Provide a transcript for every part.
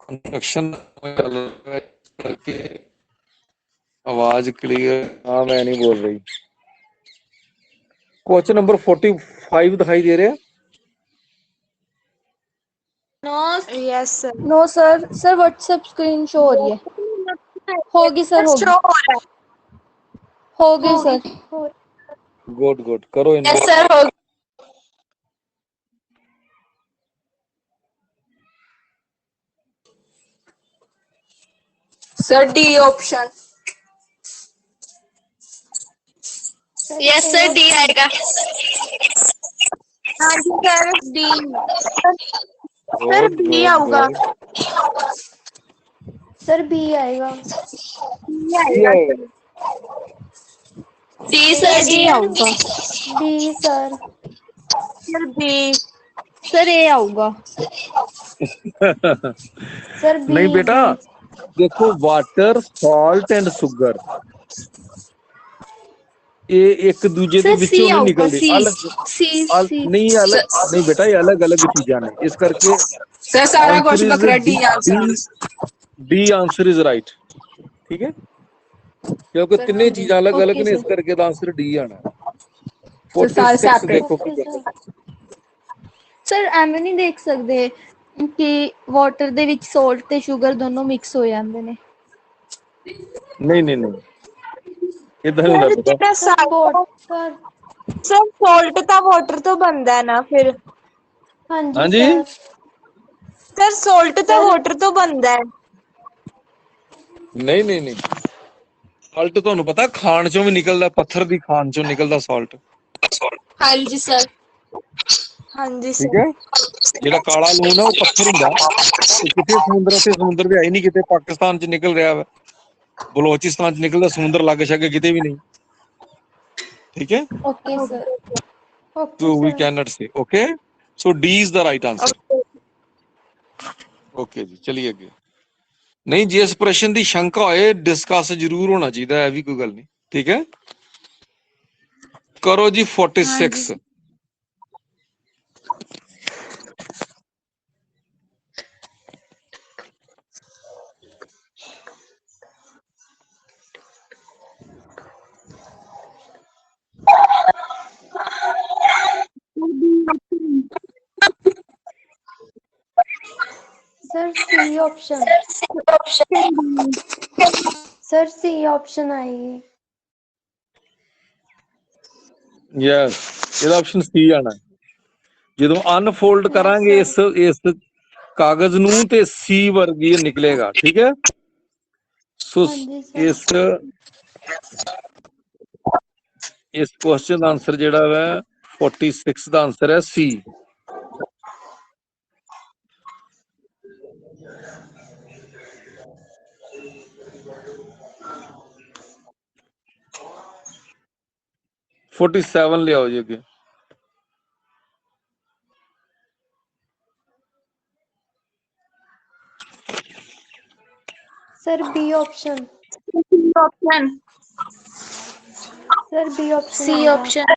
Construction चल रहा है करके आवाज क्लियर। हाँ मैं नहीं बोल रही। क्वेश्चन नंबर 45 दिखाई दे रहे हैं। Yes sir. No sir, sir WhatsApp screen show हो रही है। होगी सर, होगी, शो हो रहा है। होगी सर। गुड गुड करो इनको। यस सर होगी। Sir D option. Yes sir D आएगा। हाँ जी sir D. Sir good B good आऊगा। गुड। सर बी आएगा। बी आएगा सर। डी सर डी आऊगा। B sir. Sir B. Sir A आऊगा। सर बी, नहीं बेटा देखो वाटर सॉल्ट एंड शुगर ਇਹ ਇੱਕ ਦੂਜੇ ਦੇ सर सी ਵਿੱਚੋਂ ਨਹੀਂ आऊगा, ਨਿਕਲਦੇ सी ਅਲੱਗ सी सी। ਨਹੀਂ ਅਲੱਗ ਨਹੀਂ ਬੇਟਾ ਇਹ ਅਲੱਗ ਅਲੱਗ ਚੀਜ਼ਾਂ ਨੇ ਇਸ ਕਰਕੇ सर सारा कुछ बकरा D answer. D answer is right ਠੀਕ ਹੈ ਕਿਉਂਕਿ ਤਿੰਨੇ ਚੀਜ਼ਾਂ ਅਲੱਗ ਅਲੱਗ ਨੇ ਇਸ ਕਰਕੇ ਦਾ ਆਨਸਰ ਡੀ ਆਣਾ 46 ਦੇਖੋ ਕੀ ਕਹਿੰਦੇ ਸਰ ਐਵੇਂ ਨਹੀਂ ਦੇਖ ਸਕਦੇ ਕਿ ਵਾਟਰ ਦੇ ਵਿੱਚ ਸੋਲਟ ਤੇ ਸ਼ੂਗਰ ਦੋਨੋਂ ਮਿਕਸ ਹੋ ਜਾਂਦੇ ਨੇ। ਨਹੀਂ ਨਹੀਂ ਨਹੀਂ ਇਦਾਂ ਨਹੀਂ ਹੁੰਦਾ ਬੇਟਾ ਸਰ ਸਰ ਸੋਲਟ ਤਾਂ ਵਾਟਰ ਤੋਂ ਬਣਦਾ ਹੈ ਨਾ ਫਿਰ। ਹਾਂਜੀ ਹਾਂਜੀ ਸਰ। ਸਰ ਸੋਲਟ ਤਾਂ ਵਾਟਰ ਤੋਂ ਬਣਦਾ ਹੈ। ਨਹੀਂ ਨਹੀਂ ਨਹੀਂ ਸਾਲਟ ਤੁਹਾਨੂੰ ਪਤਾ ਖਾਣ ਚੋਂ ਵੀ ਨਿਕਲਦਾ ਪੱਥਰ ਦੀ ਖਾਣ ਚੋਂ ਨਿਕਲਦਾ ਸਾਲਟ ਹਾਂਜੀ ਸਰ। ਹਾਂਜੀ ਠੀਕ ਸਰ। ਹੈ ਜਿਹੜਾ ਕਾਲਾ ਲੂਣ ਹੈ ਉਹ ਪੱਥਰ ਹੁੰਦਾ ਤੇ ਕਿਤੇ ਸਮੁੰਦਰ ਵੀ ਆਈ ਨਹੀਂ ਕਿਤੇ ਪਾਕਿਸਤਾਨ ਚ ਨਿਕਲ ਰਿਹਾ ਵਾ ਬਲੋਚਿਸਤਾਨ ਚ ਨਿਕਲਦਾ ਸਮੁੰਦਰ ਲੱਗ ਛੱਗੇ ਕਿਤੇ ਵੀ ਨਹੀਂ ਠੀਕ ਹੈ okay sir. so we cannot say okay so D is the right answer okay ਜੀ ਚਲਿਏ ਅੱਗੇ ਨਹੀਂ ਜੇ ਇਸ ਪ੍ਰਸ਼ਨ ਦੀ ਸ਼ੰਕਾ ਹੋਏ ਡਿਸਕਸ ਜ਼ਰੂਰ ਹੋਣਾ ਚਾਹੀਦਾ ਹੈ ਵੀ ਕੋਈ ਗੱਲ ਨਹੀਂ ਠੀਕ ਹੈ ਕਰੋ ਜੀ 46 sir C option. Sir C option आएगी। ਯੈਸ ਇਹਦਾ ਆਪਸ਼ਨ ਸੀ ਆਣਾ ਜਦੋਂ ਅਨਫੋਲਡ ਕਰਾਂਗੇ ਇਸ ਕਾਗਜ਼ ਨੂੰ ਤੇ ਸੀ ਵਰਗੀ ਨਿਕਲੇਗਾ ਠੀਕ ਹੈ ਸੋ ਇਸ ਕੁਐਸਚਨ ਦਾ ਆਨਸਰ ਜਿਹੜਾ ਵਾ 46 ਦਾ ਆਨਸਰ ਹੈ ਸੀ $47 ਲਿਆਓ ਜੀ ਅੱਗੇ sir B option. Option. Sir B option. C option.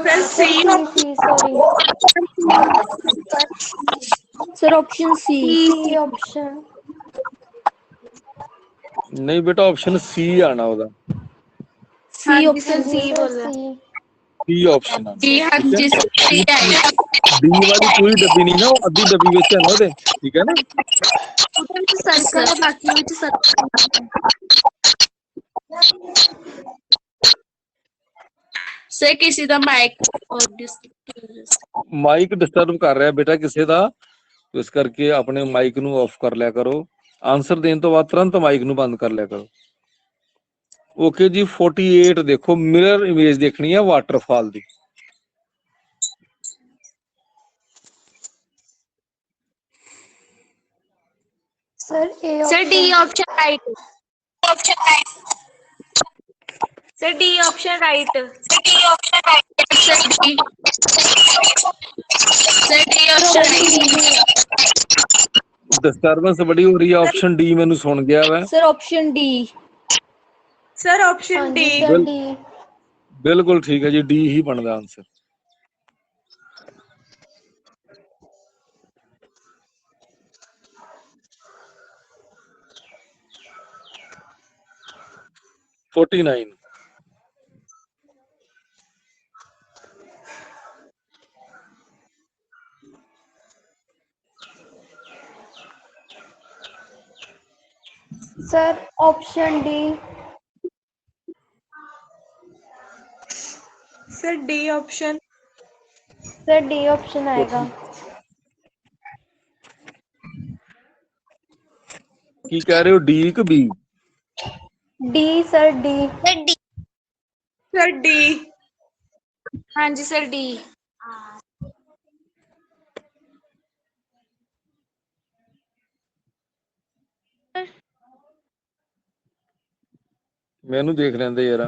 Sir C sorry sir option C option. नहीं बेटा ऑप्शन सी आना होगा सी ऑप्शन सी बोला सी ऑप्शन जी हाँ जी सी आएगा डी वाली पूरी डब्बी नहीं ना अद्धी डब्बी विच है ना ओदे ठीक है ना सर्कल है बाकी विच सर्कल से किसी दा माइक माइक डिस्टर्ब कर रहा है बेटा किसी दा तो इस करके अपने माइक नू ऑफ कर लिया करो आंसर देने तो बाद तुरंत माइक नू बंद कर लिया करो ओके जी 48 देखो मिरर इमेज देखनी है वाटरफॉल दी sir D option right sir D option right sir D option disturbance बड़ी हो रही है ऑप्शन डी मैंने सुन गया है sir option D. Sir option D बिल्कुल ठीक है जी डी ही बनता answer 49। Sir option D. Sir D option. Sir D option आएगा। की कह रहे हो, डी कि B? D sir D. Sir D. Sir D. हाँ जी सर डी। मैनू देख लेंदे यार।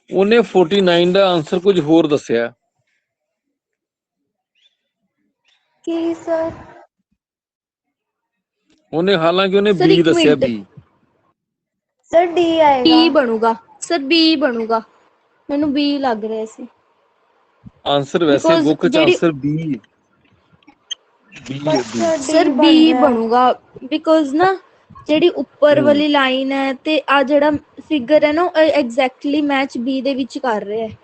ਉਹਨੇ 49 ਦਾ ਆਨਸਰ ਕੁਝ ਹੋਰ ਦੱਸਿਆ। ਕੀ ਸਰ? ਉਹਨੇ ਹਾਲਾਂਕਿ ਉਹਨੇ ਸਰ ਬੀ ਇੱਕ ਦੱਸਿਆ, ਮਿੰਟ। ਬੀ। ਸਰ ਡੀ ਆਏਗਾ। ਬੀ ਬਣੂਗਾ ਸਰ, ਬੀ ਬਣੂਗਾ, ਮੈਨੂੰ ਬੀ ਲੱਗ ਰਿਹਾ ਸੀ ਆਨਸਰ ਵੈਸੇ Because ਬੁੱਕ ਚ ਜਿਹੜੀ ਆਨਸਰ ਬੀ, ਬੀ ਹੈ, ਬੀ। ਸਰ ਬੀ ਬਣੂਗਾ ਬਿਕੋਜ਼ ਨਾ ਜਿਹੜੀ ਉੱਪਰ ਵਾਲੀ ਲਾਈਨ ਹੈ ਤੇ ਆ ਜਿਹੜਾ ਫਿਗਰ ਹੈ ਨਾ ਉਹ ਐਗਜ਼ੈਕਟਲੀ ਮੈਚ ਬੀ ਦੇ ਵਿੱਚ ਕਰ ਰਿਹਾ ਹੈ।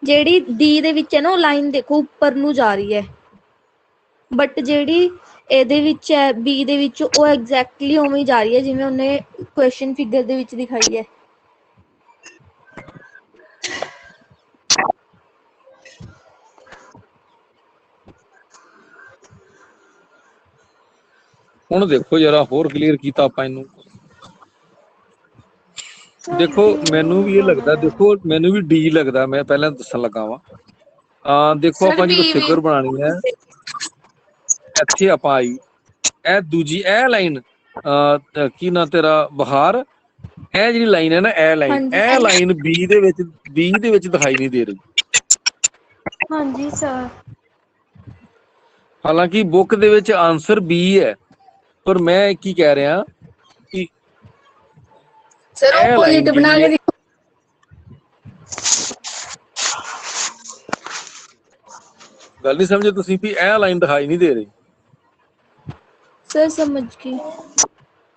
ਜਿਹੜੀ ਡੀ ਦੇ ਵਿੱਚ ਹੈ ਨਾ ਉਹ ਲਾਈਨ ਦੇਖੋ ਉੱਪਰ ਨੂੰ ਜਾ ਰਹੀ ਹੈ, ਬਟ ਜਿਹੜੀ ਇਹਦੇ ਵਿੱਚ ਹੈ ਬੀ ਦੇ ਵਿੱਚ ਉਹ ਐਗਜ਼ੈਕਟਲੀ ਉਵੇਂ ਹੀ ਜਾ ਰਹੀ ਹੈ ਜਿਵੇਂ ਉਹਨੇ ਕੁਐਸਚਨ ਫਿਗਰ ਦੇ ਵਿੱਚ ਦਿਖਾਈ ਹੈ। ਹੁਣ ਦੇਖੋ ਜਰਾ ਹੋਰ ਕਲੀਅਰ ਕੀਤਾ ਆਪਾਂ ਇਹਨੂੰ। ਦੇਖੋ ਮੈਨੂੰ ਵੀ ਇਹ ਲੱਗਦਾ, ਦੇਖੋ ਮੈਨੂੰ ਵੀ ਡੀ ਲੱਗਦਾ, ਮੈਂ ਪਹਿਲਾਂ ਦੱਸਣ ਲੱਗਾ ਵਾਂ। ਦੇਖੋ ਸਰ ਆਪਾਂ ਜਦੋਂ ਬੀ ਵੀ। ਫਿਗਰ ਬਣਾਣੀ ਹੈ, ਇੱਥੇ ਆਪਾਂ ਆਈ ਇਹ ਦੂਜੀ ਇਹ ਲਾਈਨ ਕੀ ਨਾ ਤੇਰਾ ਬਹਾਰ, ਇਹ ਜਿਹੜੀ ਲਾਈਨ ਹੈ ਨਾ ਹਾਂਜੀ ਇਹ ਲਾਈਨ ਬੀ ਦੇ ਵਿੱਚ ਦਿਖਾਈ ਨਹੀਂ ਦੇ ਰਹੀ। ਹਾਂਜੀ ਸਰ। ਹਾਲਾਂਕਿ ਬੁੱਕ ਦੇ ਵਿੱਚ ਆਨਸਰ ਬੀ ਹੈ, ਪਰ ਮੈਂ ਕੀ ਕਹਿ ਰਿਹਾ ਕਿ ਸਰ ਇਹ ਲਾਈਨ ਆਪੋਜ਼ਿਟ ਬਣਾ ਜਿਹੜੀ ਕੇ ਹੈ, ਦਿਖਾਓ। ਗੱਲ ਨਹੀਂ ਸਮਝੇ ਤੁਸੀਂ ਵੀ ਇਹ ਲਾਈਨ ਦਿਖਾਈ ਨਹੀਂ ਦੇ ਰਹੀ। ਸਰ ਸਮਝ ਗਈ।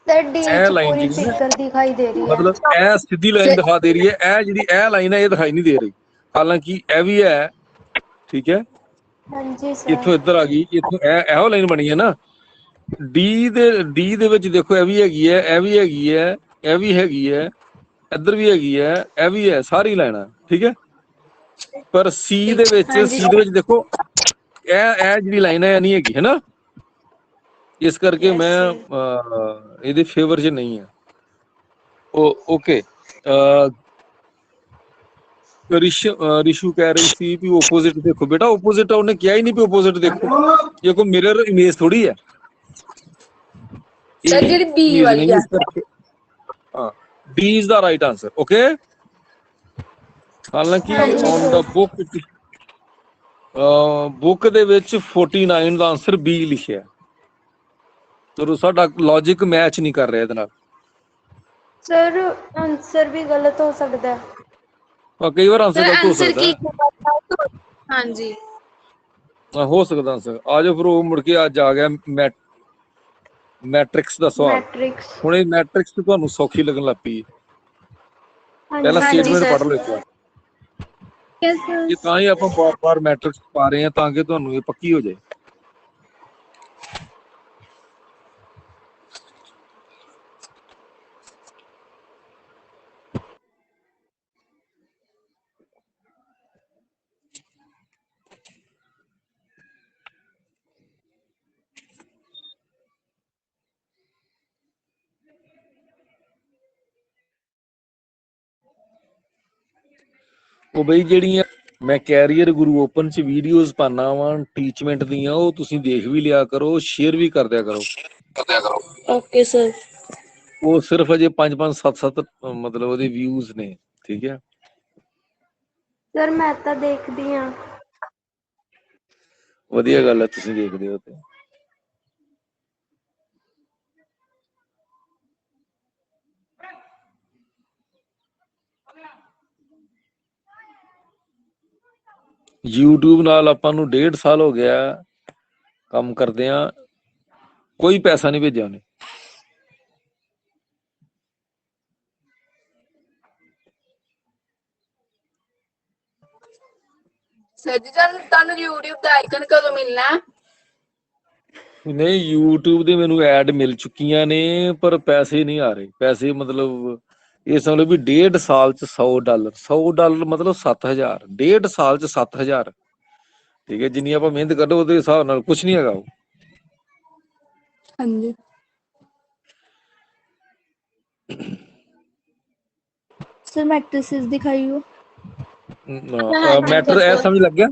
ਸਰ ਡੀ ਇਹ ਚ ਲਾਈਨ ਪੂਰੀ ਜਿਹੜੀ ਹੈ, ਫਿਗਰ ਦਿਖਾਈ ਦੇ ਰਹੀ है। ਮਤਲਬ ਇਹ ਸਿੱਧੀ ਲਾਈਨ ਦਿਖਾ ਦੇ ਰਹੀ ਹੈ, ਇਹ ਜਿਹੜੀ ਇਹ ਲਾਈਨ ਹੈ ਇਹ ਦਿਖਾਈ ਨਹੀਂ ਦੇ ਰਹੀ। ਹਾਲਾਂਕਿ ਇਹ ਵੀ ਹੈ, ਠੀਕ ਹੈ, हाँ जी सर। ਇੱਥੋਂ ਇੱਧਰ ਆ ਗਈ, ਇੱਥੋਂ ਇਹੋ ਲਾਈਨ ਬਣੀ ਹੈ ਨਾ। ਡੀ ਦੇ ਵਿੱਚ ਦੇਖੋ ਇਹ ਵੀ ਹੈਗੀ ਹੈ, ਇਹ ਵੀ ਹੈਗੀ ਹੈ, ਇਹ ਵੀ ਹੈਗੀ ਹੈ, ਇੱਧਰ ਵੀ ਹੈਗੀ ਹੈ, ਇਹ ਵੀ ਹੈ, ਸਾਰੀ ਲਾਈਨਾਂ, ਠੀਕ ਹੈ। ਪਰ ਸੀ ਦੇ ਵਿੱਚ ਦੇਖੋ ਇਹ ਜਿਹੜੀ ਲਾਈਨ ਹੈ ਇਹ ਨਹੀਂ ਹੈਗੀ, ਹੈ ਨਾ। ਇਸ ਕਰਕੇ ਮੈਂ ਇਹਦੇ ਫੇਵਰ 'ਚ ਨਹੀਂ ਹੈ। ਓਕੇ। ਰਿਸ਼ੂ ਕਹਿ ਰਹੀ ਸੀ ਵੀ ਓਪੋजिट ਦੇਖੋ ਬੇਟਾ, ਓਪੋजिट ਉਹਨੇ ਕਿਹਾ ਹੀ ਨਹੀਂ ਵੀ ਓਪੋजिट ਦੇਖੋ, ये कोई मिरर इमेज थोड़ी है। सर ਜਿਹੜੀ बी वाली है, इस करके हाँ D is the right answer. Okay, ਹਾਲਾਂਕਿ ਔਨ ਦਾ ਬੁੱਕ ਦੇ ਵਿੱਚ 49 ਦਾ ਆਨਸਰ ਬੀ ਲਿਖਿਆ, ਤੇ ਸਾਡਾ ਲੌਜੀਕ ਮੈਚ ਨਹੀਂ ਕਰ ਰਿਹਾ ਇਹਦੇ ਨਾਲ। सर आंसर भी गलत हो सकता है। ਕਈ ਵਾਰ ਆਨਸਰ सर ਗਲਤ ਹੋ आंसर ਸਕਦਾ की? हाँ जी। ਹੋ ਸਕਦਾ ਆਨਸਰ ਆ ਜਾਓ। ਫਿਰ ਉਹ ਮੁੜ ਕੇ ਅੱਜ ਆ ਗਿਆ ਮੈਟ੍ਰਿਕਸ ਦਾ ਸਵਾਲ। मैट्रिक्स। ਹੁਣ ਇਹ ਮੈਟ੍ਰਿਕਸ ਤੇ ਤੁਹਾਨੂੰ ਸੌਖੀ ਲੱਗਣ ਲੱਗ ਪਈ। ਪਹਿਲਾਂ हाँ जी ਸਟੇਟਮੈਂਟ सर। ਪੜ੍ਹ ਲਓ ਇੱਕ ਵਾਰ, ਇਹ ਤਾਂ ਹੀ ਆਪਾਂ ਬਾਰ-ਬਾਰ ਮੈਟ੍ਰਿਕਸ ਪਾ ਰਹੇ ਹਾਂ ਤਾਂ ਕਿ ਤੁਹਾਨੂੰ ਇਹ ਪੱਕੀ ਹੋ ਜਾਏ। ਉਹ ਬਈ ਜਿਹੜੀਆਂ ਮੈਂ ਕੈਰੀਅਰ ਗੁਰੂ ਓਪਨ 'ਚ ਵੀਡੀਓਜ਼ ਪਾਣਾ ਵਾਂ ਟੀਚਮੈਂਟ ਦੀਆਂ, ਉਹ ਤੁਸੀਂ ਦੇਖ ਵੀ ਲਿਆ ਕਰੋ, ਸ਼ੇਅਰ ਵੀ ਕਰ ਦਿਆ ਕਰੋ। Okay sir. ਉਹ ਸਿਰਫ ਅਜੇ 5-5 7-7 ਮਤਲਬ ਉਹਦੇ ਵਿਊਜ਼ ਨੇ, ਠੀਕ ਹੈ। सर मैं तो देखती हाँ। ਵਧੀਆ ਗੱਲ ਹੈ ਤੁਸੀਂ ਦੇਖਦੇ ਹੋ ਤੇ। YouTube ਨਾਲ ਆਪਾਂ ਨੂੰ 1.5 ਸਾਲ ਹੋ ਗਿਆ ਕੰਮ ਕਰਦੇ ਆ, ਕੋਈ ਪੈਸਾ ਨਹੀਂ ਭੇਜਿਆ ਉਹਨੇ। ਸਰ ਜੀ ਤੁਹਾਨੂੰ YouTube ਦਾ ਆਈਕਨ ਕਦੋਂ ਮਿਲਣਾ ਹੈ? ਨਹੀਂ, YouTube ਦੇ ਮੈਨੂੰ ਐਡ ਮਿਲ ਚੁੱਕੀਆਂ ਨੇ, ਪਰ ਪੈਸੇ ਨਹੀਂ ਆ ਰਹੇ। ਪੈਸੇ ਮਤਲਬ ਇਹ ਸਮਝ ਲਓ ਵੀ 1.5 ਸਾਲ ਚ $100, $100 ਮਤਲਬ 7,000, 1.5 ਸਾਲ ਚ 7,000। ਠੀਕ ਹੈ, ਜਿੰਨੀ ਆਪਾਂ ਮਿਹਨਤ ਕਰਦੇ ਉਹਦੇ ਹਿਸਾਬ ਨਾਲ ਕੁਝ ਨਹੀਂ ਹੈਗਾ ਉਹ। ਹਾਂਜੀ ਸਰ ਮੈਟ੍ਰਿਸਿਸ ਦਿਖਾਈਓ। ਮੈਟਰ ਇਹ ਸਮਝ ਲੱਗ ਗਿਆ,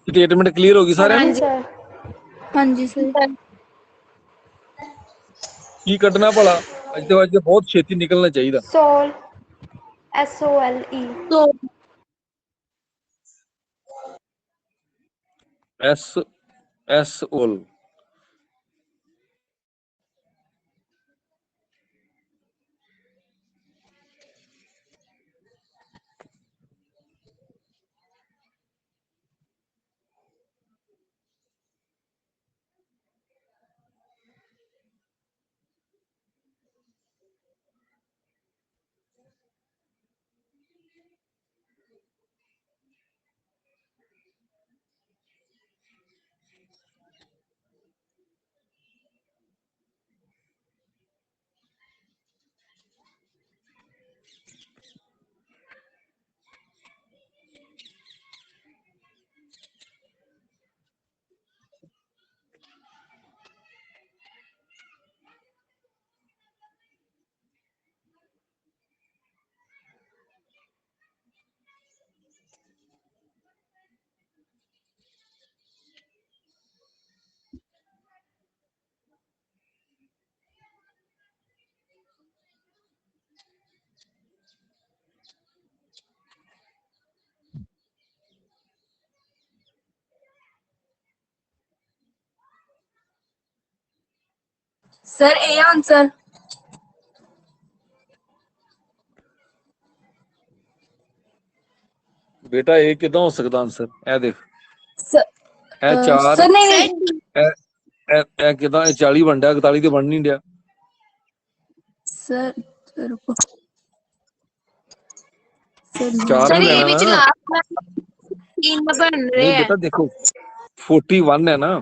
ਸਟੇਟਮੈਂਟ ਕਲੀਅਰ ਹੋ ਗਈ ਸਾਰਿਆਂ ਨੂੰ? ਸਰ ਹਾਂਜੀ ਸਰ। ਕੀ ਕੱਢਣਾ ਭਲਾ? ਅੱਜ ਤੋਂ ਅੱਜ ਬਹੁਤ ਛੇਤੀ ਨਿਕਲਣਾ ਚਾਹੀਦਾ। ਸੋਲ SOLE SOL ਸਰ ਇਹ ਆਨਸਰ। ਬੇਟਾ ਇਹ ਕਿਦਾਂ ਹੋ ਸਕਦਾ ਆਨਸਰ? ਇਹ ਦੇਖ, ਇਹ 4, ਸਰ ਨਹੀਂ ਇਹ ਕਿਦਾਂ? ਇਹ 40 ਬਣ ਡਿਆ, 41 ਤੇ ਬਣ ਨਹੀਂ ਡਿਆ। ਸਰ ਰੁਕੋ। ਚਾਰ ਸਰ ਵੀ ਇਹ ਲੈਣਾ ਵਿੱਚ ਨਾ। ਲਾਸਟ 3 ਬਣ ਨਹੀਂ ਰਹੇ ਹੈ ਬੇਟਾ ਦੇਖੋ, 41 ਹੈ ਨਾ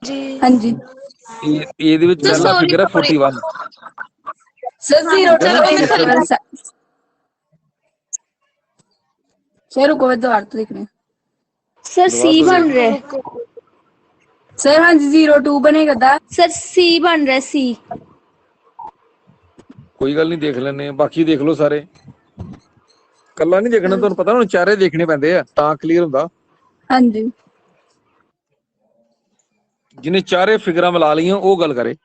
ਜੀ। ਹਾਂਜੀ ਇਹਦੇ ਵਿੱਚ ਸਰ ਪਹਿਲਾ sorry, ਫਿਗਰ ਹੈ sorry। 41। ਸਰ 0 ਸਰ ਰੁਕੋ ਦੁਬਾਰਾ ਤੋਂ ਦੇਖਣੇ। ਸਰ ਦੁਬਾਰਾ C ਤੋਂ ਬਣ ਦੇਖ। ਰਿਹਾ। ਸਰ ਹਾਂਜੀ 02 ਬਣੇਗਾ ਦਾ। ਸਰ C ਬਣ ਰਿਹਾ C। ਕੋਈ ਗੱਲ ਨਹੀਂ, ਦੇਖ ਲੈਣੇ ਆ, ਬਾਕੀ ਦੇਖ ਲਓ ਸਾਰੇ। ਕੱਲਾ ਨਹੀਂ ਦੇਖਣਾ, ਤੁਹਾਨੂੰ ਪਤਾ ਹੁਣ ਚਾਰੇ ਦੇਖਣੇ ਪੈਂਦੇ ਆ ਤਾਂ ਕਲੀਅਰ ਹੁੰਦਾ। ਹਾਂਜੀ ਜਿਹਨੇ ਚਾਰੇ ਫਿਗਰਾਂ ਮਿਲਾ ਲਈਆਂ ਉਹ ਗੱਲ ਕਰੇ।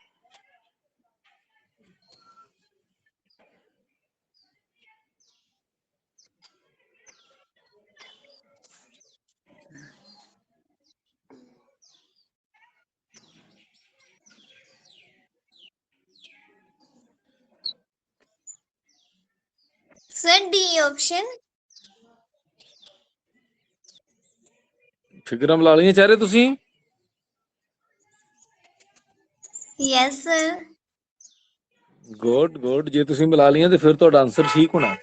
Sir D option. ਫਿਗਰਾਂ ਮਿਲਾ ਲਈਆਂ ਚਾਰੇ ਤੁਸੀਂ? Yes sir. ਗੁੱਡ ਗੁੱਡ, ਜੇ ਤੁਸੀਂ ਮਿਲਾ ਲਈਆਂ ਤੇ ਫਿਰ ਤੁਹਾਡਾ ਆਨਸਰ ਠੀਕ ਹੋਣਾ।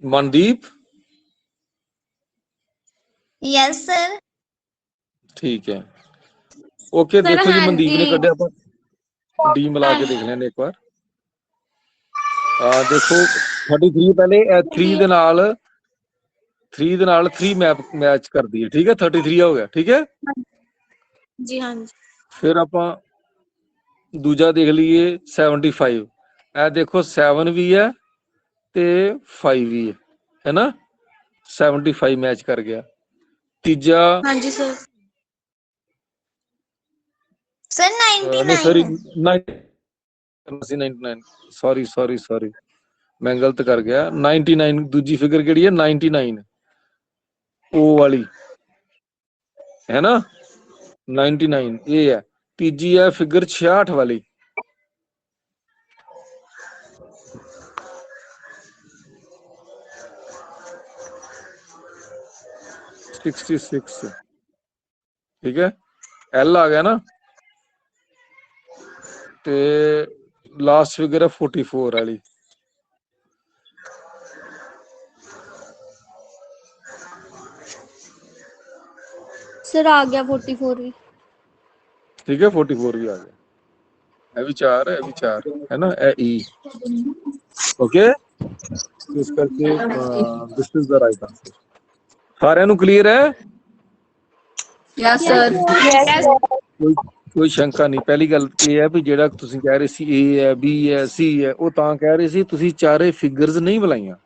ਮਨਦੀਪ? Yes sir. ਠੀਕ ਹੈ, ਓਕੇ। Sir, ਦੇਖੋ ਜੀ ਮਨਦੀਪ ਨੇ ਹਾਂਜੀ। ਕੱਢਿਆ, ਆਪਾਂ ਡੀ ਮਿਲਾ ਕੇ ਦੇਖ ਲੈਣੇ ਇੱਕ ਵਾਰ। ਦੇਖੋ 33 ਪਹਿਲੇ 3 ਦੇ ਨਾਲ 3 ਮੈਚ ਕਰਦੀ ਹੈ। ਠੀਕ ਹੈ, 33 ਹੋ ਗਿਆ। ਠੀਕ ਹੈ, ਜੀ ਹਾਂਜੀ ਫਿਰ ਆਪਾਂ ਦੂਜਾ ਦੇਖ ਲਈਏ 75। ਇਹ ਦੇਖੋ 7 ਵੀ ਹੈ ਤੇ 5 ਵੀ ਹੈ ਨਾ, 75 ਮੈਚ ਕਰ ਗਿਆ। ਤੀਜਾ ਹਾਂਜੀ ਸਰ। सर ਨਹੀਂ 99। ਸੌਰੀ 99, ਸੌਰੀ ਮੈਂ ਗਲਤ ਕਰ ਗਿਆ। 99 ਦੂਜੀ ਫਿਗਰ ਕਿਹੜੀ ਹੈ? 99 ਉਹ ਵਾਲੀ ਹੈ ਨਾ, 99 ਇਹ ਹੈ। ਤੀਜੀ ਹੈ ਫਿਗਰ 66 ਵਾਲੀ, 66 ठीक है, एल आ गया ना, ते लास्ट फिगर है 44 वाली। सर आ गया 44 भी। ठीक है, 44 भी आ गया, ये भी 4 है, ये भी 4 है ना, ए ई। ओके, इस करके this is the right answer. सारे नु क्लियर है? Yes sir. यस कोई शंका नहीं। पहली गल ये है भी जेड़ा तुसी कह रहे सी ए है, बी है, सी है, वो तां कह रहे सी तुसी चारे फिगर्स नहीं मिलाइयां।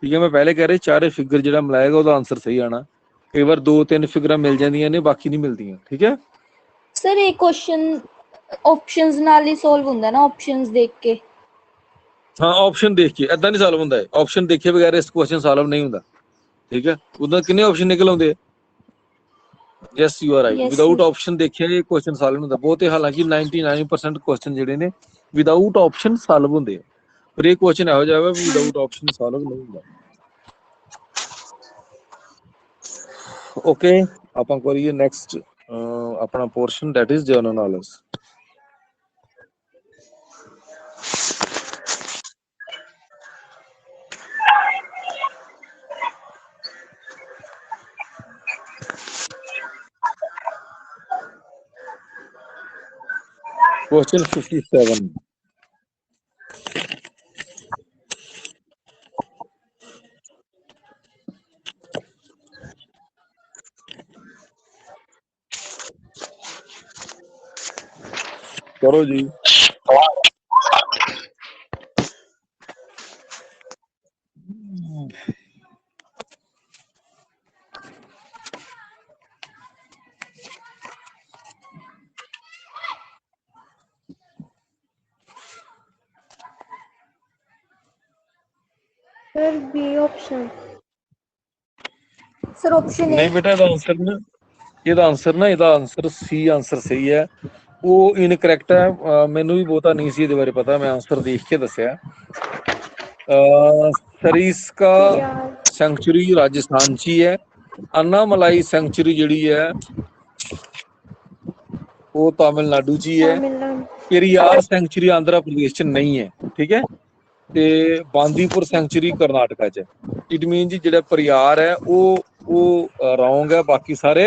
ठीक है, मैं पहले कह रही चारे फिगर जेड़ा मिलाएगा ਉਹਦਾ आंसर सही आना। कई बार 2-3 फिगरां मिल जांदियां ने, बाकी नहीं मिलदियां। ठीक है सर ਇਹ ਕੁਐਸਚਨ ਆਪਸ਼ਨਸ ਨਾਲ ਹੀ ਸੋਲਵ ਹੁੰਦਾ ਨਾ, ਆਪਸ਼ਨਸ ਦੇਖ ਕੇ। हाँ, ऑप्शन देख के ऐदा नहीं सॉल्व ਹੁੰਦਾ है, ऑप्शन देखे बगैर इस क्वेश्चन सॉल्व नहीं ਹੁੰਦਾ। ठीक है, ਉਹਦਾ ਕਿੰਨੇ ऑप्शन निकल आਉਂਦੇ ਆ? Yes you are right, Yes, without sir. Option देखे ये क्वेश्चन सॉल्व नहीं ਹੁੰਦਾ ਬਹੁਤ ਹੀ। ਹਾਲਾਂਕਿ 99% क्वेश्चन ਜਿਹੜੇ ਨੇ ਵਿਦਾਊਟ ऑप्शन सॉल्व ਹੁੰਦੇ ਆ, ਪਰ ਇਹ क्वेश्चन ਇਹੋ ਜਿਹਾ ਹੈ ਵੀ ਵਿਦਾਊਟ ऑप्शन सॉल्व ਨਹੀਂ ਹੁੰਦਾ। ओके, ਆਪਾਂ ਕਰੀਏ ਨੈਕਸਟ ਆਪਣਾ portion, that is general knowledge. Question 57। करो जी। Sir B option. Sir option नहीं बेटा, ਇਹਦਾ ਆਨਸਰ ਸੀ ਆਨਸਰ ਸਹੀ ਹੈ। ਉਹ ਇਨਕਰੈਕਟ ਹੈ, ਮੈਨੂੰ ਵੀ ਬਹੁਤਾ ਨਹੀਂ ਸੀ ਇਹਦੇ ਬਾਰੇ ਪਤਾ, ਮੈਂ ਆਨਸਰ ਦੇਖ ਕੇ ਦੱਸਿਆ। ਸਰੀਸਕਾ ਸੈਂਚੁਰੀ ਰਾਜਸਥਾਨ 'ਚ ਹੀ ਹੈ। अन्नामलाई सेंचुरी ਜਿਹੜੀ ਹੈ ਉਹ ਤਾਮਿਲਨਾਡੂ 'ਚ ਹੀ ਹੈ। पेरियार सेंचुरी आंध्र प्रदेश च नहीं है। ठीक है, ਤੇ ਬਾਂਦੀਪੁਰ ਸੈਂਚੁਰੀ ਕਰਨਾਟਕਾ 'ਚ। ਇਟ ਮੀਨ ਜੀ ਜਿਹੜਾ ਪਰਿਆਰ ਹੈ ਉਹ ਰੌਂਗ ਹੈ, ਬਾਕੀ ਸਾਰੇ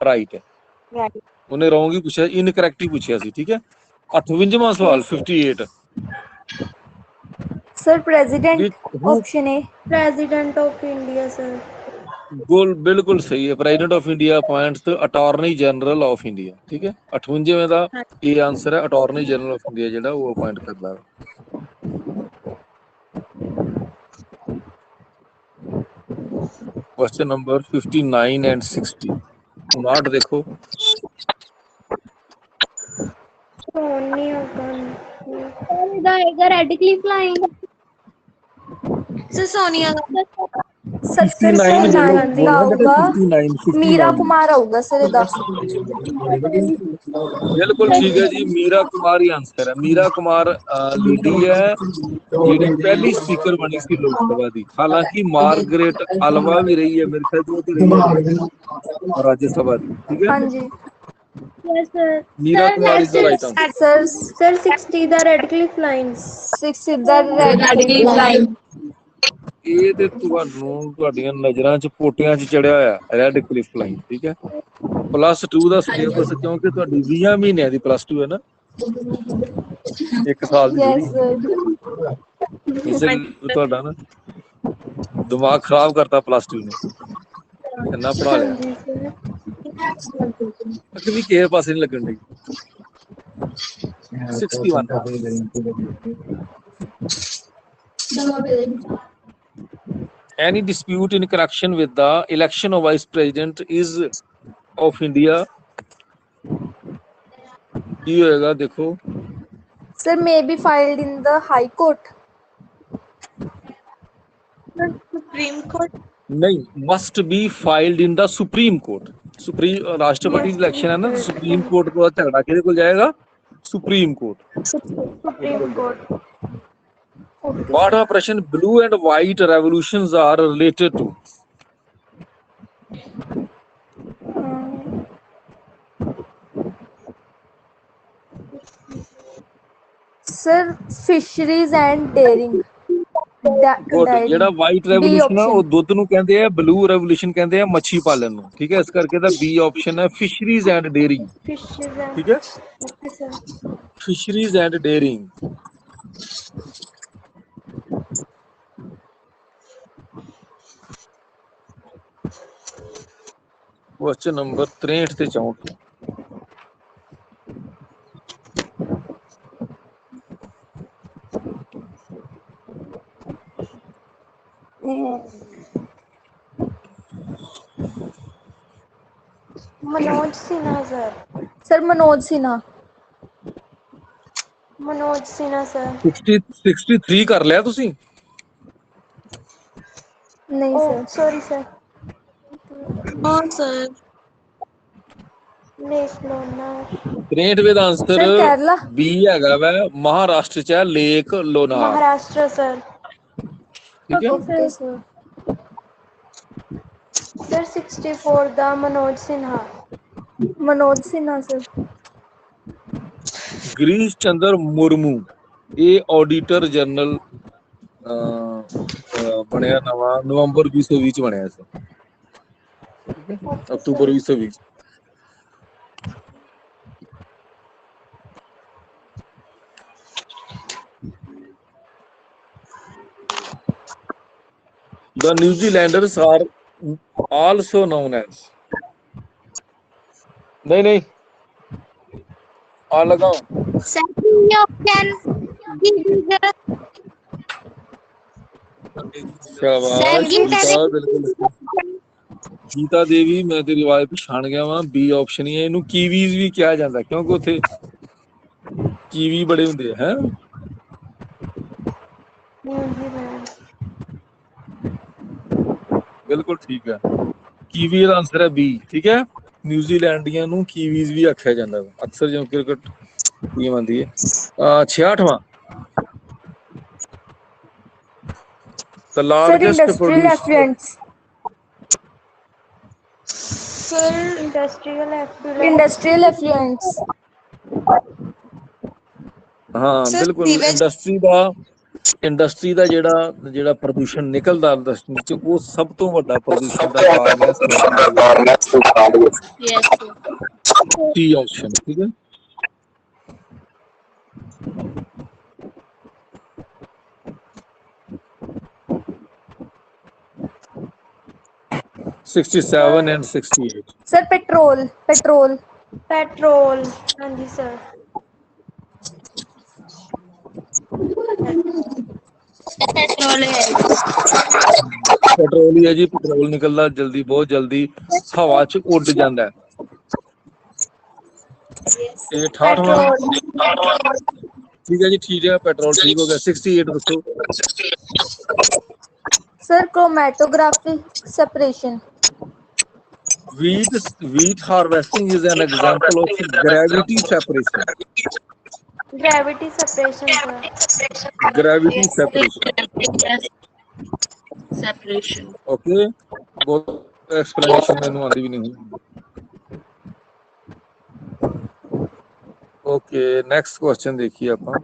ਰਾਈਟ ਹੈ। ਉਹਨੇ ਰੌਂਗ ਹੀ ਪੁੱਛਿਆ, ਇਨਕਰੈਕਟ ਹੀ ਪੁੱਛਿਆ ਸੀ। ਠੀਕ ਹੈ, 58ਵਾਂ ਸਵਾਲ 58। Sir president option A, president of India sir. बिल्कुल सही है, president of India appoints attorney general of India. ठीक है, 58वें ਦਾ ਇਹ ਆਨਸਰ ਹੈ, ਅਟਾਰਨੀ ਜਨਰਲ ਆਫ ਇੰਡੀਆ ਜਿਹੜਾ ਉਹ ਅਪਾਇੰਟ ਕਰਦਾ ਹੈ। Question number 59 and 60। 59 देखो, red Cliff line. Sir Sonia sir 59 का होगा 59 मीरा कुमार होगा सर। 10 बिल्कुल ठीक है जी, मीरा कुमार ही आंसर है। मीरा कुमार लेडी है ਜਿਹੜੀ ਪਹਿਲੀ स्पीकर बनी सी लोकसभा दी। हालांकि मार्गरेट अल्वा भी रही है मेरे ख्याल से, रही राज्यसभा दी। ठीक है हाँ जी। Yes sir. Meera Kumar is the right answer. Sir 60 the Radcliffe line. 60 the Radcliffe line. ਇਹ ਤੇ ਤੁਹਾਨੂੰ ਤੁਹਾਡੀਆਂ ਨਜ਼ਰਾਂ 'ਚ ਪੋਟਿਆਂ 'ਚ ਚੜਿਆ ਹੋਇਆ ਰੈਡ ਕਲਿਫ ਲਾਈਨ। ਠੀਕ ਹੈ, +2 ਦਾ ਸਿਲੇਬਸ, ਕਿਉਂਕਿ ਤੁਹਾਡੀ 20 ਮਹੀਨਿਆਂ ਦੀ +2 ਹੈ ਨਾ, 1 ਸਾਲ ਦੀ ਜਿਹੜੀ। ਇਸੇ ਤੁਹਾਡਾ ਨਾ ਦਿਮਾਗ ਖਰਾਬ ਕਰਤਾ +2 ਨੇ, ਇੰਨਾ ਪੜਾ ਲਿਆ ਕਿ ਕਿਸੇ ਪਾਸੇ ਨਹੀਂ ਲੱਗਣ ਡਈ। 61। Any dispute in connection with the election of vice president is of India ਕੀ ਹੋਏਗਾ ਦੇਖੋ। Sir may be filed in the High Court. Supreme court नहीं, must be filed in the Supreme Court। Supreme राष्ट्रपति election है ना, supreme court को झगड़ा किहदे कोल जाएगा? Supreme court. Supreme Court. Okay. What operation blue and white revolutions are related to? Sir fisheries and dairying good. ਜਿਹੜਾ white B revolution ਆ ਉਹ option ਦੁੱਧ ਨੂੰ ਕਹਿੰਦੇ ਆ, ਬਲੂ ਰੈਵੋਲੂਸ਼ਨ ਕਹਿੰਦੇ ਆ ਮੱਛੀ ਪਾਲਣ ਨੂੰ, ਠੀਕ ਹੈ। ਇਸ ਕਰਕੇ ਦਾ ਬੀ ਆਪਸ਼ਨ ਹੈ ਫਿਸ਼ਰੀਜ਼ ਐਂਡ ਡੇਅਰਿੰਗ, ਫਿਸ਼ਿਸ ਠੀਕ ਹੈ। Okay sir. Fisheries and dairying. Question number 63 ਤੇ 64। Manoj Sinha sir. Sir Manoj Sinha. Manoj Sinha sir. 63 ਕਰ ਲਿਆ ਤੁਸੀਂ? ਨਹੀਂ ओ ਸਰ। Sorry sir. हाँ सर। नेशनल 63 ਦਾ ਆਨਸਰ ਸਰ ਕੇਰਲਾ। ਬੀ ਹੈਗਾ ਵਾ, ਮਹਾਰਾਸ਼ਟਰ ਚ ਹੈ ਲੇਕ ਲੋਨਾਰ, महाराष्ट्र सर। ਠੀਕ ਹੈ। Okay sir. सर 64 दा मनोज सिन्हा। ਮਨੋਜ ਸਿਨਹਾ ਸਰ। ਗਰੀਸ਼ ਚੰਦਰ ਮੁਰਮੂ, ਇਹ ਆਡੀਟਰ ਜਨਰਲ ਬਣਿਆ ਨਵਾਂ, ਨਵੰਬਰ 2020 ਚ ਬਣਿਆ ਸੀ, ਠੀਕ ਹੈ, okay October sir. 2020। The New Zealanders are also known as, नहीं आ लगाओ। Second option. शाबाश गीता, बिल्कुल गीता देवी, मैं तेरी आवाज पछाण गया वा। बी ऑप्शन ही है, ਇਹਨੂੰ ਕੀਵੀਜ਼ ਵੀ ਕਿਹਾ ਜਾਂਦਾ ਕਿਉਂਕਿ ਉੱਥੇ ਕੀਵੀ ਬੜੇ ਹੁੰਦੇ ਹੈ। न्यूजीलैंड। ਬਿਲਕੁਲ ਠੀਕ ਹੈ, ਕੀਵੀ ਦਾ ਆਨਸਰ ਹੈ ਬੀ, ਠੀਕ ਹੈ। ਨਿਊਜ਼ੀਲੈਂਡੀਆਂ ਨੂੰ ਕੀਵੀਜ਼ ਵੀ ਆਖਿਆ ਜਾਂਦਾ ਵਾ ਅਕਸਰ ਜਦੋਂ ਕ੍ਰਿਕਟ ਟੀਮ ਆਉਂਦੀ ਹੈ। 66ਵਾਂ, the sir largest industrial producer, effluents. Sir industrial effluents. Industrial effluents. ਹਾਂ Sir, ਬਿਲਕੁਲ। sewage. ਇੰਡਸਟਰੀ ਦਾ ਜਿਹੜਾ ਪ੍ਰਦੂਸ਼ਣ ਨਿਕਲਦਾ ਇੰਡਸਟਰੀ ਚ, ਉਹ ਸਭ ਤੋਂ ਵੱਡਾ ਪ੍ਰਦੂਸ਼ਣ ਦਾ ਕਾਰਨ ਹੈ ਸੀਵਰੇਜ। Yes, sir. ਸੀ ਆਪਸ਼ਨ, ਠੀਕ ਹੈ। Sir 67 and 68। Sir petrol. Petrol. हाँ जी सर। Petrol है। ਪੈਟਰੋਲ ਹੀ ਹੈ ਜੀ, ਪੈਟਰੋਲ ਨਿਕਲਦਾ ਜਲਦੀ, ਬਹੁਤ ਜਲਦੀ ਹਵਾ ਚ ਉੱਡ ਜਾਂਦਾ ਹੈ। ਇਹ 68ਵਾਂ, पेट्रोल। ਠੀਕ ਹੈ ਜੀ, ਠੀਕ ਹੈ, ਪੈਟਰੋਲ ਠੀਕ ਹੋ ਗਿਆ। 68 ਦੱਸੋ। Sir chromatographic separation. wheat harvesting is an example of gravity separation। Gravity separation sir. gravity Yes, separation, separation. okay। ਬਹੁਤ ਐਕਸਪਲੇਨੇਸ਼ਨ ਮੈਨੂੰ ਆਉਂਦੀ ਵੀ ਨਹੀਂ। ਓਕੇ, ਨੈਕਸਟ ਕੁਐਸਚਨ ਦੇਖੀਏ ਆਪਾਂ।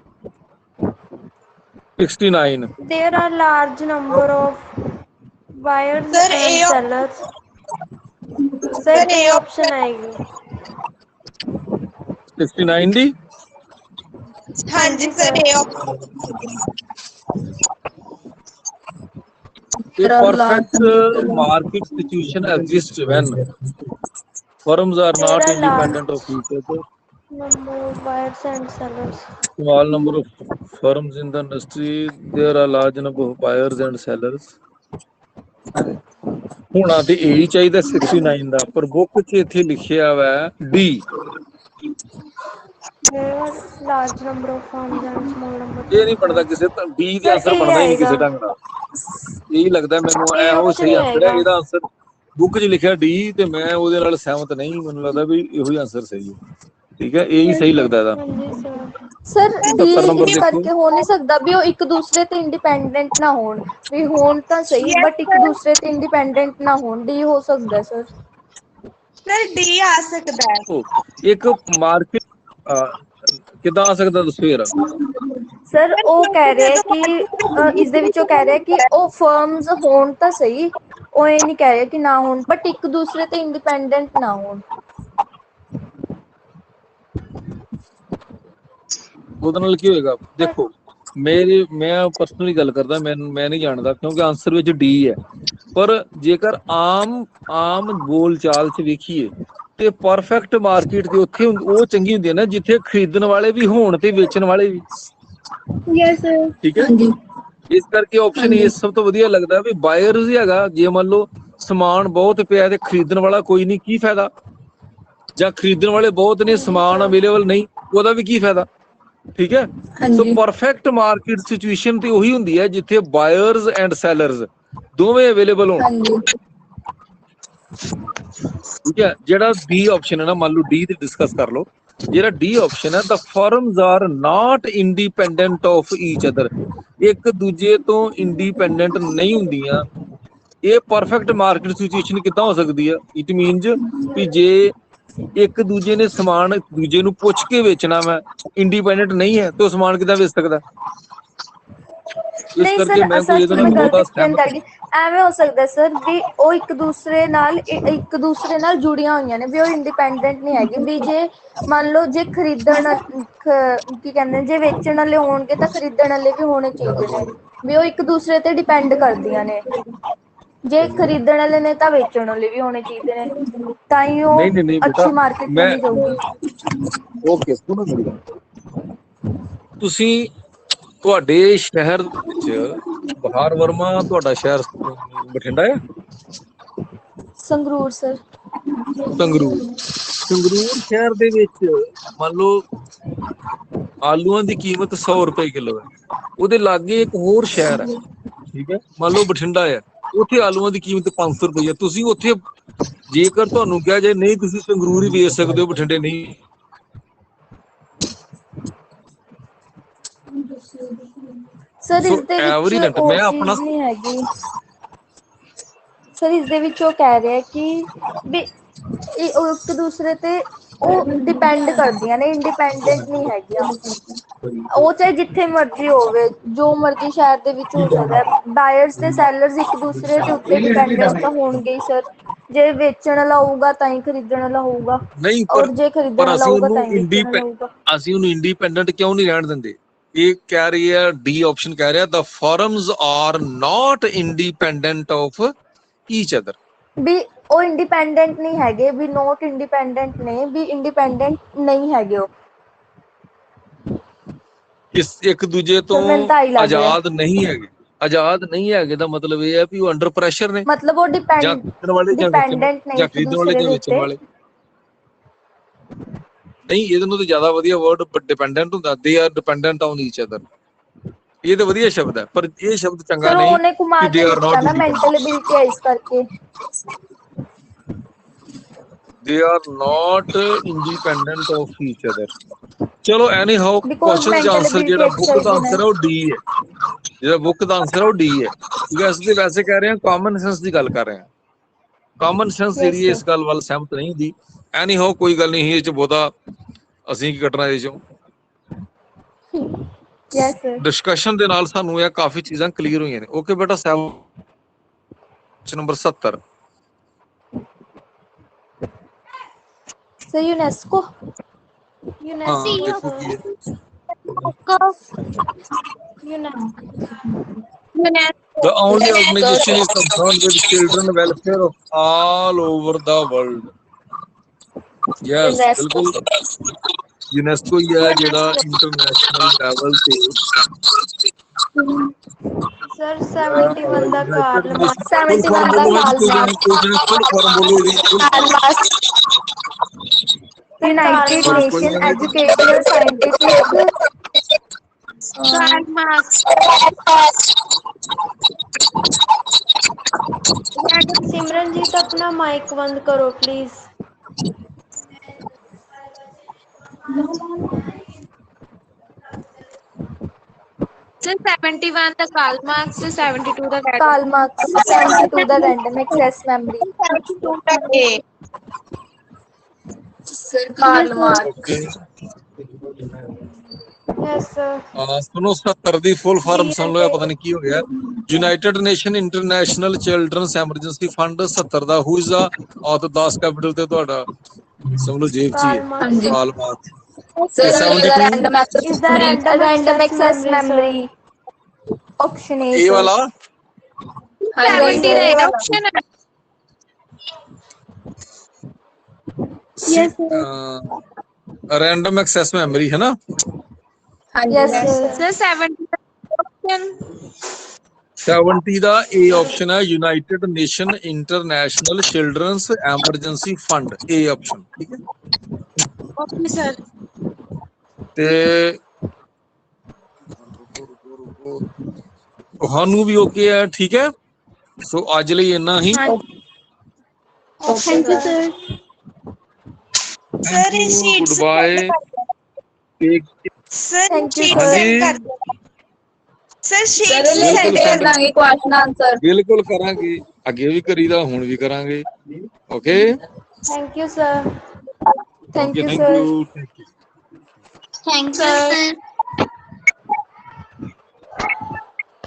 69। There are large number of buyers Sir, and A sellers। Sir A option आएगी। 69 ਦੀ हाँ जी sir, A option. A perfect market situation exists when firms are There not are independent large of each other, number of buyers and sellers। small number of firms in the industry, there are large number of buyers and sellers। ਹੋਣਾ ਤੇ ਇਹੀ ਚਾਹੀਦਾ 69 ਦਾ, ਪਰ book 'ਚ ਇੱਥੇ ਲਿਖਿਆ ਵਾ D. There are large number of firms and small number ਇਹ ਨਹੀਂ of ਬਣਦਾ buyers। ਕਿਸੇ ਬੀ ਦੇ सर ਆਨਸਰ ए ਬਣਦਾ ਹੀ ਨਹੀਂ आएगा। ਕਿਸੇ ਢੰਗ ਨਾਲ। ਇਹੀ ਲੱਗਦਾ ਮੈਨੂੰ, ए ਇਹੋ ऑप्शन ਸਹੀ ही ਆਨਸਰ ਹੈ। आएगा। ਇਹਦਾ ਆਨਸਰ ਬੁੱਕ 'ਚ ਲਿਖਿਆ ਡੀ, ਤੇ ਮੈਂ ਉਹਦੇ ਨਾਲ ਸਹਿਮਤ ਨਹੀਂ, ਮੈਨੂੰ ਲੱਗਦਾ ਵੀ ਇਹੋ ਹੀ ਆਨਸਰ ਸਹੀ ਹੈ। ठीक है, यही सही लगता है। ਹਾਂਜੀ ਸਰ ਡੀ 70 ਨੰबर ਇਸ देखो। ਕਰਕੇ ਹੋ ਨਹੀਂ ਸਕਦਾ ਵੀ ਉਹ ਇੱਕ ਦੂਸਰੇ ਤੇ ਇੰਡੀਪੈਂਡੈਂਟ ਨਾ ਹੋਣ, ਵੀ ਹੋਣ ਤਾਂ ਸਹੀ Yes, ਬਟ ਇੱਕ sir. ਦੂਸਰੇ ਤੇ ਇੰਡੀਪੈਂਡੈਂਟ ਨਾ ਹੋਣ, ਡੀ ਹੋ ਸਕਦਾ ਸਰ। ਸਰ ਡੀ ਆ ਸਕਦਾ ਹੈ। ਉਹ ਇੱਕ ਮਾਰਕੀਟ ਕਿੱਦਾਂ ਆ ਸਕਦਾ, ਦੱਸੋ ਯਾਰ। ਸਰ Sir, ਉਹ ਕਹਿ ਕਿਉਂਕਿ ਰਿਹਾ ਜਦੋਂ ਕਿ company ਇਸ ਦੇ ਵਿੱਚ ਉਹ ਕਹਿ ਰਿਹਾ ਕਿ ਉਹ ਫਰਮਸ ਹੋਣ ਤਾਂ ਸਹੀ, ਉਹ ਇਹ ਨਹੀਂ ਕਹਿ ਰਿਹਾ ਕਿ ਨਾ ਹੋਣ ਬਟ ਇੱਕ ਦੂਸਰੇ ਤੇ ਇੰਡੀਪੈਂਡੈਂਟ ਨਾ ਹੋਣ। ਉਹਦੇ ਨਾਲ ਕੀ ਹੋਏਗਾ, ਦੇਖੋ ਮੈਂ ਪਰਸਨਲੀ ਗੱਲ ਕਰਦਾ, ਮੈਂ ਨਹੀਂ ਜਾਣਦਾ ਕਿਉਂਕਿ ਆਨਸਰ ਵਿੱਚ ਡੀ ਹੈ। ਪਰ ਜੇਕਰ ਆਮ ਬੋਲਚਾਲ ਚ ਵੇਖੀਏ ਤੇ ਪਰਫੈਕਟ ਮਾਰਕੀਟ ਤੇ ਉੱਥੇ ਉਹ ਚੰਗੀ ਹੁੰਦੀ ਹੈ ਨਾ ਜਿੱਥੇ ਖਰੀਦਣ ਵਾਲੇ ਵੀ ਹੋਣ ਤੇ ਵੇਚਣ ਵਾਲੇ ਵੀ। Yes sir. ਠੀਕ ਹੈ, ਇਸ ਕਰਕੇ ਆਪਸ਼ਨ ਇਹ ਸਭ ਤੋਂ ਵਧੀਆ ਲੱਗਦਾ ਵੀ ਬਾਇਰਸ ਹੀ ਹੈਗਾ। ਜੇ ਮੰਨ ਲਓ ਸਮਾਨ ਬਹੁਤ ਪਿਆ ਤੇ ਖਰੀਦਣ ਵਾਲਾ ਕੋਈ ਨਹੀਂ, ਕੀ ਫਾਇਦਾ। ਜਾਂ ਖਰੀਦਣ ਵਾਲੇ ਬਹੁਤ ਨੇ, ਸਮਾਨ ਅਵੇਲੇਬਲ ਨਹੀਂ, ਉਹਦਾ ਵੀ ਕੀ ਫਾਇਦਾ। ਠੀਕ ਹੈ, ਸੋ ਪਰਫੈਕਟ ਮਾਰਕੀਟ ਸਿਚੁਏਸ਼ਨ ਤੇ ਉਹੀ ਹੁੰਦੀ ਹੈ ਜਿੱਥੇ ਬਾਇਰਸ ਐਂਡ ਸੈਲਰਸ ਦੋਵੇਂ ਅਵੇਲੇਬਲ ਹੋਣ। ਠੀਕ ਹੈ, ਜਿਹੜਾ ਡੀ ਆਪਸ਼ਨ ਹੈ ਨਾ, ਮੰਨ ਲਓ ਡੀ ਤੇ ਡਿਸਕਸ ਕਰ ਲਓ। ਜਿਹੜਾ ਡੀ ਆਪਸ਼ਨ ਹੈ, the firms are not independent of each other, ਇੱਕ ਦੂਜੇ ਤੋਂ ਇੰਡੀਪੈਂਡੈਂਟ ਨਹੀਂ ਹੁੰਦੀਆਂ। ਇਹ ਪਰਫੈਕਟ ਮਾਰਕੀਟ ਸਿਚੁਏਸ਼ਨ ਕਿੱਦਾਂ ਹੋ ਸਕਦੀ ਹੈ, ਇਟ ਮੀਨਸ ਵੀ ਜੇ ਇੱਕ ਦੂਜੇ ਨੇ ਸਮਾਨ ਦੂਜੇ ਨੂੰ ਪੁੱਛ ਕੇ ਵੇਚਣਾ ਵਾ, ਇੰਡੀਪੈਂਡੈਂਟ ਨਹੀਂ ਹੈ ਤੇ ਉਹ ਸਮਾਨ ਕਿੱਦਾਂ ਵੇਚ ਸਕਦਾ। ਇਸ ਨਹੀਂ ਕਰਕੇ ਸਰ, ਮੈਂ ਕੋਈ ਅਸਲ ਇਹਦੇ ਚ ਨਾਲ ਮੈਂ ਗੱਲ ਬਹੁਤਾ ਐਕਸਪਲੇਨ ਸਹਿਮਤ ਕਰ ਗਈ। ਐਵੇਂ ਹੋ ਸਕਦਾ ਸਰ ਵੀ ਉਹ ਇੱਕ ਦੂਸਰੇ ਨਾਲ ਜੁੜੀਆਂ ਹੋਈਆਂ ਨੇ, ਵੀ ਉਹ ਇੰਡੀਪੈਂਡੈਂਟ ਨਹੀਂ ਹੈਗੀ। ਵੀ ਜੇ ਮੰਨ ਲਓ ਜੇ ਖਰੀਦਣ ਕੀ ਕਹਿੰਦੇ ਜੇ ਵੇਚਣ ਵਾਲੇ ਹੋਣਗੇ ਤਾਂ ਖਰੀਦਣ ਵਾਲੇ ਵੀ ਹੋਣੇ ਚਾਹੀਦੇ ਨੇ, ਵੀ ਉਹ ਇੱਕ ਦੂਸਰੇ ਤੇ ਡਿਪੈਂਡ ਕਰਦੀਆਂ ਨੇ। ਜੇ ਖਰੀਦਣ ਵਾਲੇ ਨੇ ਤਾਂ ਵੇਚਣ ਵਾਲੇ ਵੀ ਹੋਣੇ ਚਾਹੀਦੇ ਨੇ, ਤਾਂ ਹੀ ਉਹ ਨਹੀਂ ਬੇਟਾ, ਅੱਛੀ ਮਾਰਕੀਟ ਮੈਂ ਮੰਨੀ ਜਾਊਗੀ। ਓਕੇ ਸੁਣੋ ਮੇਰੀ ਗੱਲ। ਤੁਸੀਂ ਤੁਹਾਡੇ ਸ਼ਹਿਰ ਵਿੱਚ ਬਹਾਰ ਵਰਮਾ, ਤੁਹਾਡਾ ਸ਼ਹਿਰ ਬਠਿੰਡਾ ਹੈ। ਸੰਗਰੂਰ ਸਰ। ਸੰਗਰੂਰ ਸ਼ਹਿਰ ਦੇ ਵਿੱਚ ਮੰਨ ਲਓ ਆਲੂਆਂ ਦੀ ਕੀਮਤ 100 ਰੁਪਏ ਕਿਲੋ ਹੈ। ਉਹਦੇ ਲਾਗੇ ਇੱਕ ਹੋਰ ਸ਼ਹਿਰ ਹੈ, ਠੀਕ ਹੈ, ਮੰਨ ਲਓ ਬਠਿੰਡਾ ਹੈ, ਉੱਥੇ ਆਲੂਆਂ ਦੀ ਕੀਮਤ 500 ਰੁਪਏ ਹੈ। ਤੁਸੀਂ ਉੱਥੇ ਜੇਕਰ ਤੁਹਾਨੂੰ ਕਿਹਾ ਜੇ ਨਹੀਂ ਤੁਸੀਂ ਸੰਗਰੂਰ ਹੀ ਵੇਚ ਸਕਦੇ ਹੋ, ਬਠਿੰਡੇ ਨਹੀਂ। ਸਰ ਸੋ ਇਸ ਦੇ ਵਿੱਚ ਐਵਰੀ ਰੈਂਟ ਉਹ ਮੈਂ ਆਪਣਾ ਚੀਜ਼ ਨਹੀਂ ਹੈਗੀ। ਸਰ ਇਸ ਦੇ ਵਿੱਚ ਉਹ ਕਹਿ ਰਿਹਾ ਕਿ ਵੀ ਉਹ ਇੱਕ ਦੂਸਰੇ ਤੇ ਉਹ ਡਿਪੈਂਡ ਕਰਦੀਆਂ ਨੇ, ਇੰਡੀਪੈਂਡੈਂਟ ਨਹੀਂ ਹੈਗੀਆਂ। ਉਹ ਚਾਹੇ ਜਿੱਥੇ ਮਰਜ਼ੀ ਹੋਵੇ, ਜੋ ਮਰਜ਼ੀ ਸ਼ਹਿਰ ਦੇ ਵਿੱਚ ਹੋ ਸਕਦਾ। ਬਾਇਰਸ ਤੇ ਸੈਲਰਸ ਇੱਕ ਦੂਸਰੇ ਦੇ ਉੱਤੇ ਡਿਪੈਂਡੈਂਟ ਤਾਂ ਹੋਣਗੇ ਹੀ ਸਰ। ਜੇ ਵੇਚਣ ਵਾਲਾ ਹੋਊਗਾ ਤਾਂ ਹੀ ਖਰੀਦਣ ਵਾਲਾ ਹੋਊਗਾ, ਨਹੀਂ, ਔਰ ਜੇ ਖਰੀਦਣ ਪਰ ਵਾਲਾ ਅਸੀਂ ਹੋਊਗਾ ਤਾਂ ਉਹਨੂੰ ਹੀ ਵੇਚਣ ਵਾਲਾ ਹੋਊਗਾ। ਅਸੀਂ ਉਹਨੂੰ ਇੰਡੀਪੈਂਡੈਂਟ ਕਿਉਂ ਨਹੀਂ ਰਹਿਣ ਦਿੰਦੇ। ਇਹ ਕਹਿ ਰਹੀ ਹੈ, ਡੀ ਆਪਸ਼ਨ ਕਹਿ ਰਿਹਾ the firms are not independent of each other. ਵੀ ਉਹ ਇੰਡੀਪੈਂਡੈਂਟ ਨਹੀਂ ਹੈਗੇ, ਵੀ ਨੋਟ ਇੰਡੀਪੈਂਡੈਂਟ ਨੇ, ਵੀ ਇੰਡੀਪੈਂਡੈਂਟ ਨਹੀਂ ਹੈਗੇ ਉਹ। ਇਸ ਇੱਕ ਦੂਜੇ ਤੋਂ ਸਰ ਮੈਨੂੰ ਤਾਂ ਆਈ ਲੱਗ ਰਿਹਾ, ਆਜ਼ਾਦ ਨਹੀਂ ਹੈਗੇ। ਆਜ਼ਾਦ ਨਹੀਂ ਹੈਗੇ ਦਾ ਮਤਲਬ ਇਹ ਹੈ ਵੀ ਉਹ ਅੰਡਰ ਪ੍ਰੈਸ਼ਰ ਨੇ, ਮਤਲਬ ਉਹ ਜਾਂ ਖਰੀਦਣ ਵਾਲੇ ਡਿਪੈਂਡੈਂਟ ਨੇ ਜਾਂ ਇੱਕ ਖਰੀਦਣ ਵਾਲੇ ਦੂਸਰੇ ਜਾਂ ਦੇ ਵੇਚਣ ਉੱਤੇ। ਵਾਲੇ। ਨਹੀਂ, ਇਹਦੇ ਨੂੰ ਤਾਂ ਜ਼ਿਆਦਾ ਵਧੀਆ ਵਰਡ ਡਿਪੈਂਡੈਂਟ ਹੁੰਦਾ, they are dependent on each other. ਇਹ ਤਾਂ ਵਧੀਆ ਸ਼ਬਦ ਹੈ, ਪਰ ਇਹ ਸ਼ਬਦ ਚੰਗਾ ਸਰ ਨਹੀਂ ਉਹਨੇ ਘੁਮਾ ਕਿ ਦੇ ਕੇ ਆਰ ਲਿਖਤਾ ਨਾਟ ਨਾ, ਇੰਡੀਪੈਂਡੈਂਟ। ਮੈਂਟਲ ਐਬਿਲਿਟੀ ਹੈ ਇਸ ਕਰਕੇ। They are not independent of each other. ਚਲੋ ਐਨੀ ਹਾਓ, ਬਿਕੋਜ਼ ਕੁਐਸਚਨ ਦਾ ਮੈਂਟਲ ਆਨਸਰ ਐਬਿਲਿਟੀ ਜਿਹੜਾ ਬੁੱਕ ਦਾ ਐਕਸਰਸਾਈਜ਼ ਨੇ। ਆਨਸਰ ਹੈ ਉਹ ਡੀ ਹੈ। ਜਿਹੜਾ ਬੁੱਕ ਦਾ ਆਨਸਰ ਹੈ ਉਹ ਡੀ ਹੈ, ਕਿਉਂਕਿ ਅਸੀਂ ਤੇ ਵੈਸੇ ਕਹਿ ਰਹੇ ਹਾਂ, ਕਾਮਨ ਸੈਂਸ ਦੀ ਗੱਲ ਕਰ ਰਹੇ ਹਾਂ। ਕਾਮਨ ਸੈਂਸ ਯੈਸ ਜਿਹੜੀ ਹੈ ਸਰ। ਇਸ ਗੱਲ ਵੱਲ ਸਹਿਮਤ ਨਹੀਂ ਹੁੰਦੀ। ਐਨੀ ਹਾਓ, ਕੋਈ ਗੱਲ ਨਹੀਂ, ਇਹ ਚ ਬਹੁਤਾ ਅਸੀਂ ਕੀ ਕੱਟਣਾ ਇਹ ਚੋਂ। Yes sir. ਡਿਸਕਸ਼ਨ ਦੇ ਨਾਲ ਸਾਨੂੰ ਇਹ ਕਾਫੀ ਚੀਜ਼ਾਂ ਕਲੀਅਰ ਹੋਈਆਂ ਨੇ। ਓਕੇ ਬੇਟਾ, ਨੰਬਰ 70 ਸਰ ਯੂਨੈਸਕੋ। ਹਾਂ ਯੂਨੈਸਕੋ ਦੇਖੋ ਕੀ ਹੈ। The only organization is concerned with children welfare of all over the world. Yes, ਬਿਲਕੁਲ UNESCO ਹੀ ਹੈ ਜਿਹੜਾ ਇੰਟਰਨੈਸ਼ਨਲ ਲੈਵਲ ਤੇ ਸਰ 71 ਦਾ ਯੂਨਾਈਟਿਡ ਕਾਰਲ ਨੇਸ਼ਨ ਮਾਰਕਸ, ਫੁੱਲ 71 ਫਾਰਮ ਦਾ ਬੋਲੋ ਜੀ, ਕਾਰਲ ਮਾਰਕਸ। ਫੁੱਲ ਫਾਰਮ ਬੋਲੋ ਜੀ, ਯੂਨਾਈਟਿਡ ਚਲੋ ਕੋਈ ਨੇਸ਼ਨ ਗੱਲ ਨਹੀਂ। Educated scientific Karl Marx. Simranjeet ਆਪਣਾ ਮਾਈਕ ਬੰਦ ਕਰੋ please. Sir, 71 the Karl Marx, 72 the Karl Marx, 72 the random access memory. 72 the A. Sir, Karl Marx. Okay Yes, sir. ਸੁਣੋ 77 ਦੀ ਫੁੱਲ ਫਾਰਮ ਸੁਣ ਲਓ, ਇਹ ਪਤਾ ਨਹੀਂ ਕੀ ਹੋ ਗਿਆ। United nation international children's emergency fund 70 the who is the author 10 capital ਤੇ ਤੁਹਾਡਾ ਸਮਝ ਲਓ ਜੇਬ ਚ ਹੀ Karl ਹੈ। Marx. ਕਾਲ ਮਾਰਕਸ Sir, ਤੇ 72 random access Is the random access memory. Option A, ਇਹ sir. ਵਾਲਾ 70 sir. the option है। Yes, रैंडम एक्सेस मेमोरी है ना। Yes, sir. Sir, 70 the option। 70 ਦਾ A ਆਪਸ਼ਨ ਹੈ united nation international children's emergency fund, A option, ਠੀਕ ਹੈ। Okay, sir। ਤੇ ਤੁਹਾਨੂੰ ਵੀ ਓਕੇ ਹੈ, ਠੀਕ ਹੈ। ਸੋ ਅੱਜ ਲਈ ਇੰਨਾ ਹੀ। Thank you, sir. Sir, ਇਹ sheet good bye. sir, Thank you, sheet sir. send ਕਰ ਦਿਓ। Sir, sheet Sir, send ਕਰ ਦਿਓ। question answer। ਬਿਲਕੁਲ ਕਰਾਂਗੇ, ਅੱਗੇ ਵੀ ਕਰੀਦਾ, ਹੁਣ ਵੀ ਕਰਾਂਗੇ। Okay Thank you, sir. Thank you, thank sir. You. Thank you, sir।